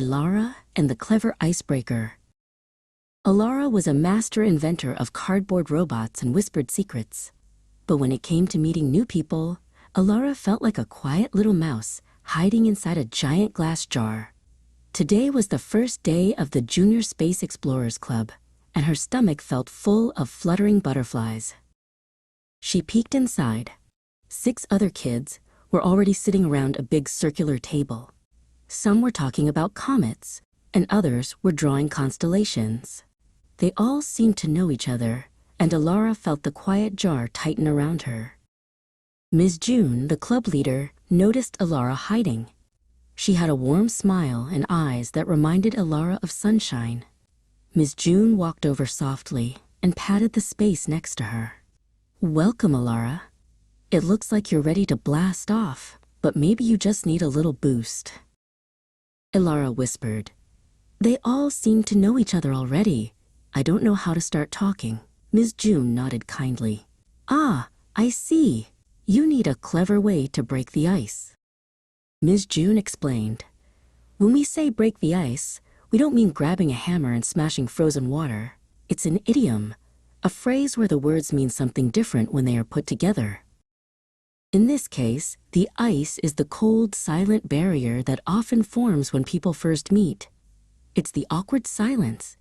Alara and the Clever Icebreaker. Alara was a master inventor of cardboard robots and whispered secrets. But when it came to meeting new people, Alara felt like a quiet little mouse hiding inside a giant glass jar. Today was the first day of the Junior Space Explorers Club, and her stomach felt full of fluttering butterflies. She peeked inside. 6 other kids were already sitting around a big circular table. Some were talking about comets, and others were drawing constellations. They all seemed to know each other, and Alara felt the quiet jar tighten around her. Ms. June, the club leader, noticed Alara hiding. She had a warm smile and eyes that reminded Alara of sunshine. Ms. June walked over softly and patted the space next to her. "Welcome, Alara. It looks like you're ready to blast off, but maybe you just need a little boost." Alara whispered, "They all seem to know each other already. I don't know how to start talking." Ms. June nodded kindly. "Ah, I see. You need a clever way to break the ice." Ms. June explained, "When we say break the ice, we don't mean grabbing a hammer and smashing frozen water. It's an idiom, a phrase where the words mean something different when they are put together. In this case, the ice is the cold, silent barrier that often forms when people first meet. It's the awkward silence.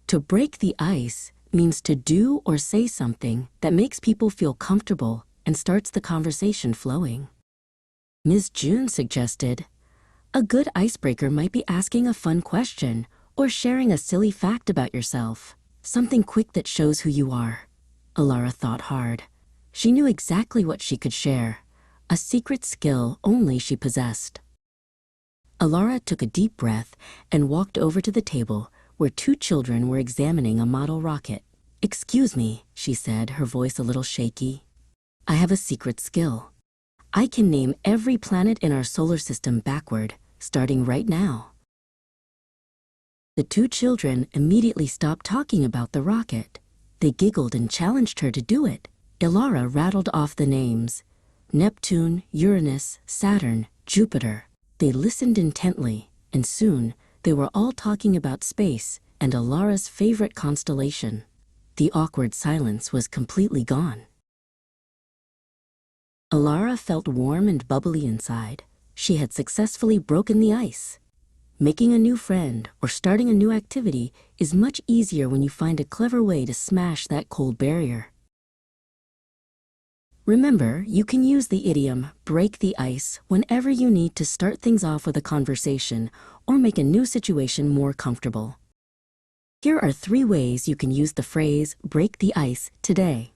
To break the ice means to do or say something that makes people feel comfortable and starts the conversation flowing." Ms. June suggested, "A good icebreaker might be asking a fun question or sharing a silly fact about yourself, something quick that shows who you are." Alara thought hard. She knew exactly what she could share, a secret skill only she possessed. Alara took a deep breath and walked over to the table where 2 children were examining a model rocket. "Excuse me," she said, her voice a little shaky. "I have a secret skill. I can name every planet in our solar system backward, starting right now." The 2 children immediately stopped talking about the rocket. They giggled and challenged her to do it. Alara rattled off the names: Neptune, Uranus, Saturn, Jupiter. They listened intently, and soon they were all talking about space and Alara's favorite constellation. The awkward silence was completely gone. Alara felt warm and bubbly inside. She had successfully broken the ice. Making a new friend or starting a new activity is much easier when you find a clever way to smash that cold barrier. Remember, you can use the idiom break the ice whenever you need to start things off with a conversation or make a new situation more comfortable. Here are 3 ways you can use the phrase break the ice today.